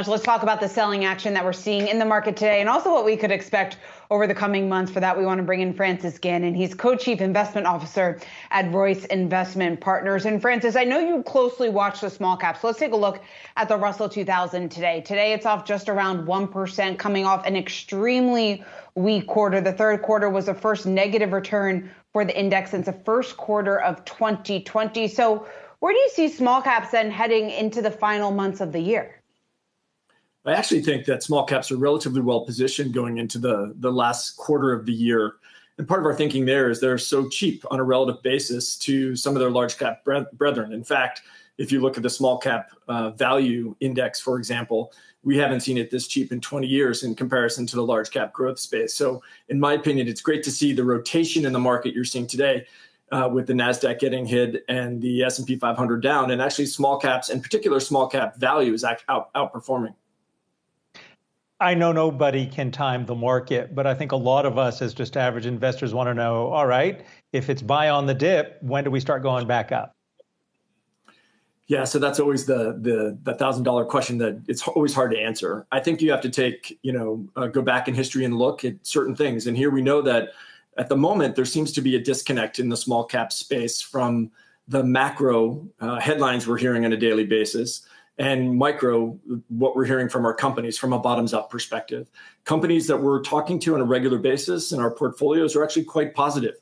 Let's talk about the selling action that we're seeing in the market today and also what we could expect over the coming months. For that, we want to bring in Francis Gannon. He's co-chief investment officer at Royce Investment Partners. And Francis, I know you closely watch the small caps. So let's take a look at the Russell 2000 today. Today, it's off just around 1%, coming off an extremely weak quarter. The third quarter was the first negative return for the index since the first quarter of 2020. So where do you see small caps then heading into the final months of the year? I actually think that small caps are relatively well positioned going into the last quarter of the year. And part of our thinking there is they're so cheap on a relative basis to some of their large cap brethren. In fact, if you look at the small cap value index, for example, we haven't seen it this cheap in 20 years in comparison to the large cap growth space. So in my opinion, it's great to see the rotation in the market you're seeing today with the NASDAQ getting hit and the S&P 500 down. And actually small caps, in particular small cap value, is outperforming. I know nobody can time the market, but I think a lot of us as just average investors want to know, all right, if it's buy on the dip, when do we start going back up? Yeah, so that's always the $1,000 question that it's always hard to answer. I think you have to go back in history and look at certain things. And here we know that at the moment, there seems to be a disconnect in the small cap space from the macro headlines we're hearing on a daily basis and micro, what we're hearing from our companies from a bottoms-up perspective. Companies that we're talking to on a regular basis in our portfolios are actually quite positive,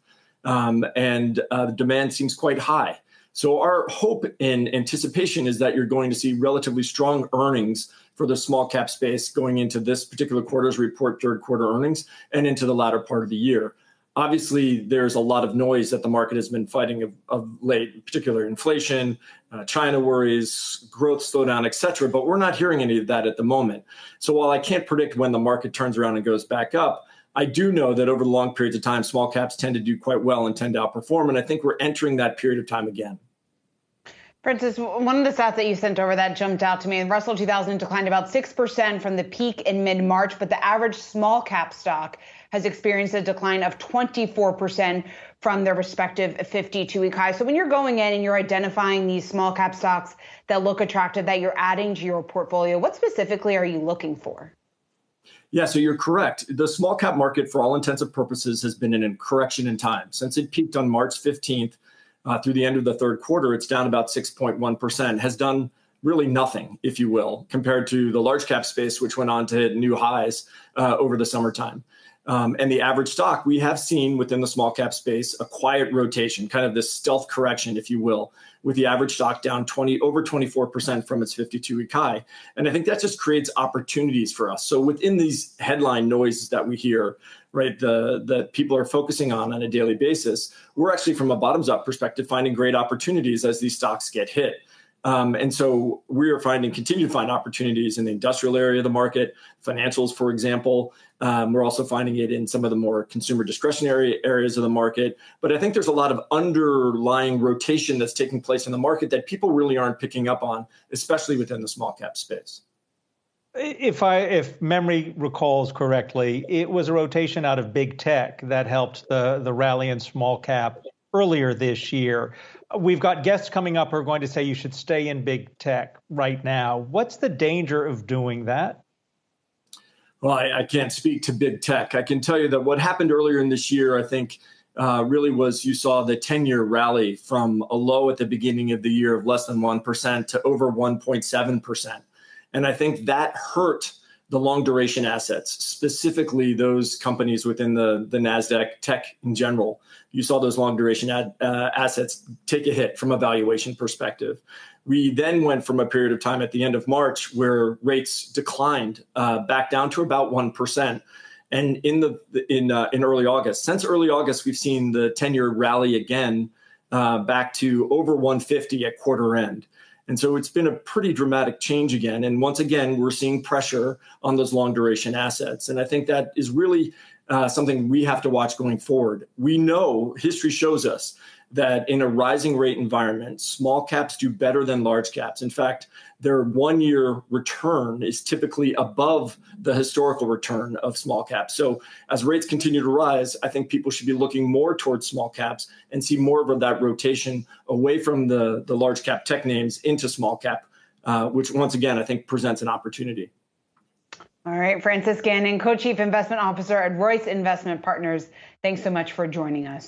and the demand seems quite high. So our hope and anticipation is that you're going to see relatively strong earnings for the small cap space going into this particular quarter's report, third quarter earnings, and into the latter part of the year. Obviously, there's a lot of noise that the market has been fighting of late, in particular inflation, China worries, growth slowdown, et cetera. But we're not hearing any of that at the moment. So while I can't predict when the market turns around and goes back up, I do know that over the long periods of time, small caps tend to do quite well and tend to outperform. And I think we're entering that period of time again. Francis, one of the stats that you sent over that jumped out to me, Russell 2000 declined about 6% from the peak in mid-March, but the average small cap stock has experienced a decline of 24% from their respective 52-week high. So when you're going in and you're identifying these small cap stocks that look attractive, that you're adding to your portfolio, what specifically are you looking for? Yeah, so you're correct. The small cap market, for all intents and purposes, has been in a correction in time. Since it peaked on March 15th, through the end of the third quarter, it's down about 6.1%, has done really nothing, if you will, compared to the large cap space, which went on to hit new highs over the summertime. And the average stock, we have seen within the small cap space a quiet rotation, kind of this stealth correction, if you will, with the average stock down over 24% from its 52-week high. And I think that just creates opportunities for us. So within these headline noises that we hear, right, that people are focusing on a daily basis, we're actually, from a bottoms-up perspective, finding great opportunities as these stocks get hit. And so we are continue to find opportunities in the industrial area of the market, financials, for example. We're also finding it in some of the more consumer discretionary areas of the market. But I think there's a lot of underlying rotation that's taking place in the market that people really aren't picking up on, especially within the small cap space. If memory recalls correctly, it was a rotation out of big tech that helped the rally in small cap earlier this year. We've got guests coming up who are going to say you should stay in big tech right now. What's the danger of doing that? Well, I can't speak to big tech. I can tell you that what happened earlier in this year, I think, really was you saw the 10-year rally from a low at the beginning of the year of less than 1% to over 1.7%. And I think that hurt the long duration assets, specifically those companies within the NASDAQ tech in general. You saw those long duration assets take a hit from a valuation perspective. We then went from a period of time at the end of March where rates declined back down to about 1%. And in early August, since early August, we've seen the 10-year rally again back to over 150 at quarter end. And so it's been a pretty dramatic change again. And once again, we're seeing pressure on those long duration assets. And I think that is really something we have to watch going forward. We know history shows us that in a rising rate environment, small caps do better than large caps. In fact, their 1-year return is typically above the historical return of small caps. So as rates continue to rise, I think people should be looking more towards small caps and see more of that rotation away from the large cap tech names into small cap which once again, I think presents an opportunity. All right, Francis Gannon, Co-Chief Investment Officer at Royce Investment Partners. Thanks so much for joining us.